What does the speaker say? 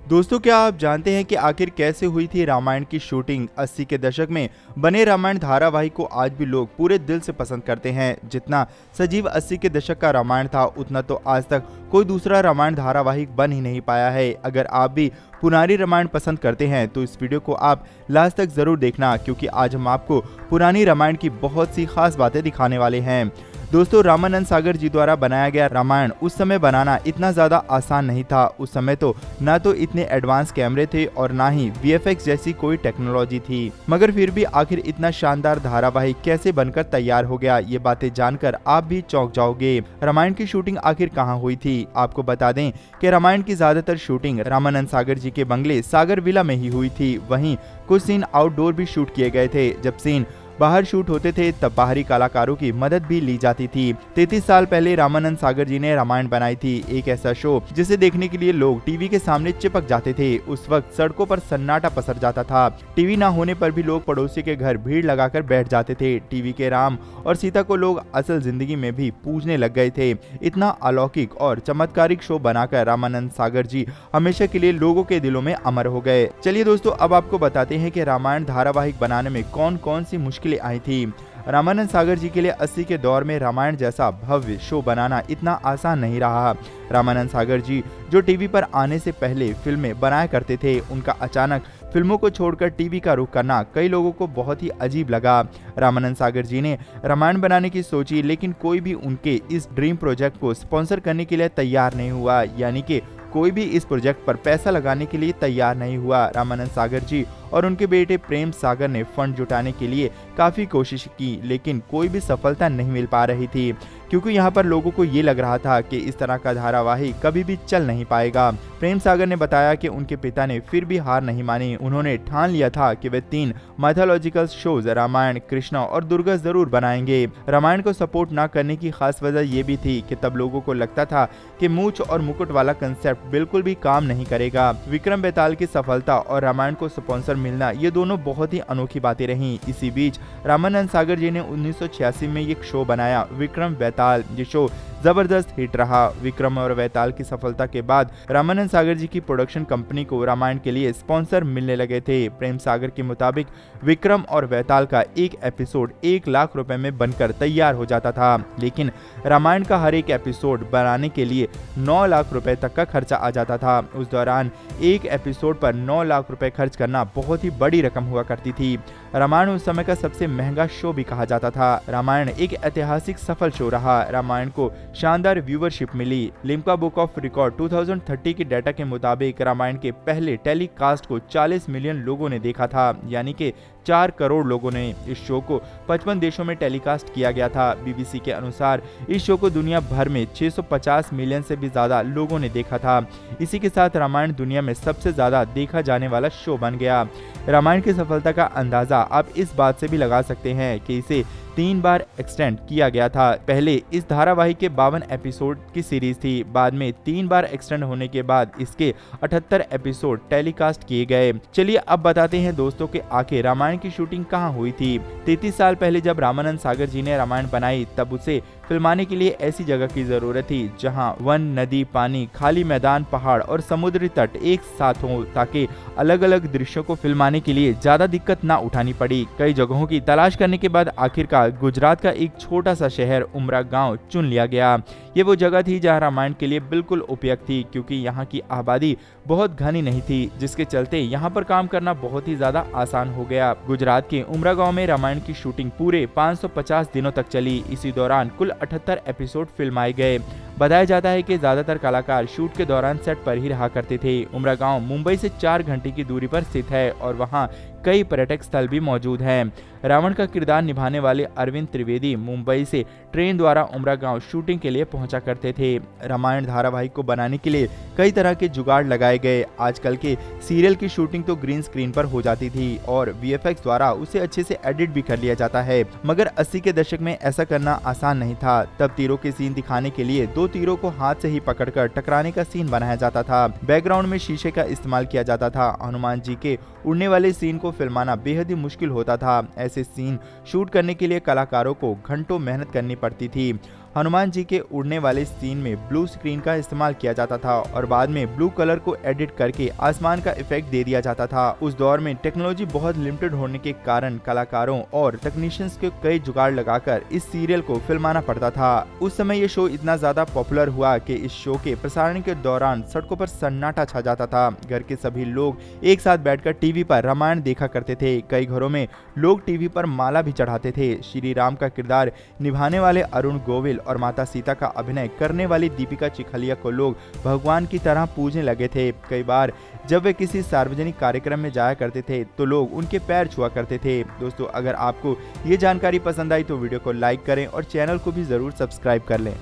दोस्तों, क्या आप जानते हैं कि आखिर कैसे हुई थी रामायण की शूटिंग? 80 के दशक में बने रामायण धारावाहिक को आज भी लोग पूरे दिल से पसंद करते हैं। जितना सजीव 80 के दशक का रामायण था, उतना तो आज तक कोई दूसरा रामायण धारावाहिक बन ही नहीं पाया है। अगर आप भी पुरानी रामायण पसंद करते हैं तो इस वीडियो को आप लास्ट तक जरूर देखना, क्योंकि आज हम आपको पुरानी रामायण की बहुत सी खास बातें दिखाने वाले हैं। दोस्तों, रामानंद सागर जी द्वारा बनाया गया रामायण उस समय बनाना इतना ज्यादा आसान नहीं था। उस समय तो ना तो इतने एडवांस कैमरे थे और ना ही वीएफएक्स जैसी कोई टेक्नोलॉजी थी, मगर फिर भी आखिर इतना शानदार धारावाहिक कैसे बनकर तैयार हो गया, ये बातें जानकर आप भी चौंक जाओगे। रामायण की शूटिंग आखिर कहाँ हुई थी? आपको बता दें कि रामायण की ज्यादातर शूटिंग रामानंद सागर जी के बंगले सागर विला में ही हुई थी। वहीं कुछ सीन आउटडोर भी शूट किए गए थे। जब सीन बाहर शूट होते थे तब बाहरी कलाकारों की मदद भी ली जाती थी। 33 साल पहले रामानंद सागर जी ने रामायण बनाई थी, एक ऐसा शो जिसे देखने के लिए लोग टीवी के सामने चिपक जाते थे। उस वक्त सड़कों पर सन्नाटा पसर जाता था। टीवी ना होने पर भी लोग पड़ोसी के घर भीड़ लगाकर बैठ जाते थे। टीवी के राम और सीता को लोग असल जिंदगी में भी पूजने लग गए थे। इतना अलौकिक और चमत्कारिक शो बनाकर रामानंद सागर जी हमेशा के लिए लोगों के दिलों में अमर हो गए। चलिए दोस्तों, अब आपको बताते हैं कि रामायण धारावाहिक बनाने में कौन कौन सी मुश्किलें आई थी। रामानंद सागर जी के लिए 80 के दौर में रामायण जैसा भव्य शो बनाना इतना आसान नहीं रहा। रामानंद सागर जी जो टीवी पर आने से पहले फिल्में बनाया करते थे, उनका अचानक फिल्मों को छोड़कर टीवी का रुख करना कई लोगों को बहुत ही अजीब लगा। रामानंद सागर जी ने रामायण बनाने की सोची, लेकिन कोई भी उनके इस ड्रीम प्रोजेक्ट को स्पॉन्सर करने के लिए तैयार नहीं हुआ, यानी कि कोई भी इस प्रोजेक्ट पर पैसा लगाने के लिए तैयार नहीं हुआ। रामानंद सागर जी और उनके बेटे प्रेम सागर ने फंड जुटाने के लिए काफी कोशिश की, लेकिन कोई भी सफलता नहीं मिल पा रही थी, क्योंकि यहाँ पर लोगों को ये लग रहा था कि इस तरह का धारावाहिक कभी भी चल नहीं पाएगा। प्रेम सागर ने बताया कि उनके पिता ने फिर भी हार नहीं मानी। उन्होंने ठान लिया था कि वे 3 माइथोलॉजिकल शोज रामायण, कृष्णा और दुर्गा जरूर बनाएंगे। रामायण को सपोर्ट न करने की खास वजह ये भी थी कि तब लोगों को लगता था कि मूंछ और मुकुट वाला कंसेप्ट बिल्कुल भी काम नहीं करेगा। विक्रम बेताल की सफलता और रामायण को स्पॉन्सर मिलना, ये दोनों बहुत ही अनोखी बातें रहीं। इसी बीच रामानंद सागर जी ने 1986 में एक शो बनाया, विक्रम बेताल। ये शो जबरदस्त हिट रहा। विक्रम और बेताल की सफलता के बाद रामानंद सागर जी की प्रोडक्शन कंपनी को रामायण के लिए स्पॉन्सर मिलने लगे थे। प्रेम सागर के मुताबिक विक्रम और बेताल का एक एपिसोड 1 लाख रुपए में बनकर तैयार हो जाता था, लेकिन रामायण का हर एक एपिसोड बनाने के लिए 9 लाख रुपए तक का खर्चा आ जाता था। उस दौरान एक एपिसोड पर 9 लाख रुपए खर्च करना बहुत ही बड़ी रकम हुआ करती थी। रामायण उस समय का सबसे महंगा शो भी कहा जाता था। रामायण एक ऐतिहासिक सफल शो रहा। रामायण को शानदार व्यूवरशिप मिली। लिम्का बुक ऑफ रिकॉर्ड 2030 के डाटा के मुताबिक रामायण के पहले टेलीकास्ट को 40 मिलियन लोगों ने देखा था, यानी कि 4 करोड़ लोगों ने। इस शो को 55 देशों में टेलीकास्ट किया गया था। बीबीसी के अनुसार इस शो को दुनिया भर में 650 मिलियन से भी ज्यादा लोगों ने देखा था। इसी के साथ रामायण दुनिया में सबसे ज्यादा देखा जाने वाला शो बन गया। रामायण की सफलता का अंदाजा आप इस बात से भी लगा सकते हैं कि इसे 3 बार एक्सटेंड किया गया था। पहले इस धारावाहिक के 52 एपिसोड की सीरीज थी। बाद में 3 बार एक्सटेंड होने के बाद इसके 78 एपिसोड टेलीकास्ट किए गए। चलिए अब बताते हैं दोस्तों कि आखिर रामायण की शूटिंग कहाँ हुई थी। 33 साल पहले जब रामानंद सागर जी ने रामायण बनाई, तब उसे फिल्माने के लिए ऐसी जगह की जरूरत थी जहां वन, नदी, पानी, खाली मैदान, पहाड़ और समुद्री तट एक साथ हो, ताकि अलग अलग दृश्यों को फिल्माने के लिए ज्यादा दिक्कत ना उठानी पड़ी। कई जगहों की तलाश करने के बाद आखिरकार गुजरात का एक छोटा सा शहर उमरा गांव चुन लिया गया। ये वो जगह थी जहां रामायण के लिए बिल्कुल उपयुक्त थी, क्योंकि यहाँ की आबादी बहुत घनी नहीं थी, जिसके चलते यहाँ पर काम करना बहुत ही ज्यादा आसान हो गया। गुजरात के उमरा गांव में रामायण की शूटिंग पूरे 550 दिनों तक चली। इसी दौरान कुल 78 एपिसोड फिल्माए गए। बताया जाता है कि ज्यादातर कलाकार शूट के दौरान सेट पर ही रहा करते थे। उमरा गांव मुंबई से 4 घंटे की दूरी पर स्थित है और वहां कई पर्यटक स्थल भी मौजूद हैं। रावण का किरदार निभाने वाले अरविंद त्रिवेदी मुंबई से ट्रेन द्वारा उमरा गांव शूटिंग के लिए पहुंचा करते थे। रामायण धारावाहिक को बनाने के लिए कई तरह के जुगाड़ लगाए गए। आजकल के सीरियल की शूटिंग तो ग्रीन स्क्रीन पर हो जाती थी और वीएफएक्स द्वारा उसे अच्छे से एडिट भी कर लिया जाता है, मगर 80 के दशक में ऐसा करना आसान नहीं था। तब तीरों के सीन दिखाने के लिए 2 तीरों को हाथ से ही पकड़कर टकराने का सीन बनाया जाता था। बैकग्राउंड में शीशे का इस्तेमाल किया जाता था। हनुमान जी के उड़ने वाले सीन को फिल्माना बेहद ही मुश्किल होता था। ऐसे सीन शूट करने के लिए कलाकारों को घंटों मेहनत करनी पड़ती थी। हनुमान जी के उड़ने वाले सीन में ब्लू स्क्रीन का इस्तेमाल किया जाता था और बाद में ब्लू कलर को एडिट करके आसमान का इफेक्ट दे दिया जाता था। उस दौर में टेक्नोलॉजी बहुत लिमिटेड होने के कारण कलाकारों और टेक्नीशियंस के कई जुगाड़ लगाकर इस सीरियल को फिल्माना पड़ता था। उस समय ये शो इतना ज्यादा पॉपुलर हुआ कि इस शो के प्रसारण के दौरान सड़कों पर सन्नाटा छा जाता था। घर के सभी लोग एक साथ बैठकर टीवी पर रामायण देखा करते थे। कई घरों में लोग टीवी पर माला भी चढ़ाते थे। श्री राम का किरदार निभाने वाले अरुण गोविल और माता सीता का अभिनय करने वाली दीपिका चिखलिया को लोग भगवान की तरह पूजने लगे थे। कई बार जब वे किसी सार्वजनिक कार्यक्रम में जाया करते थे तो लोग उनके पैर छुआ करते थे। दोस्तों, अगर आपको ये जानकारी पसंद आई तो वीडियो को लाइक करें और चैनल को भी जरूर सब्सक्राइब कर लें।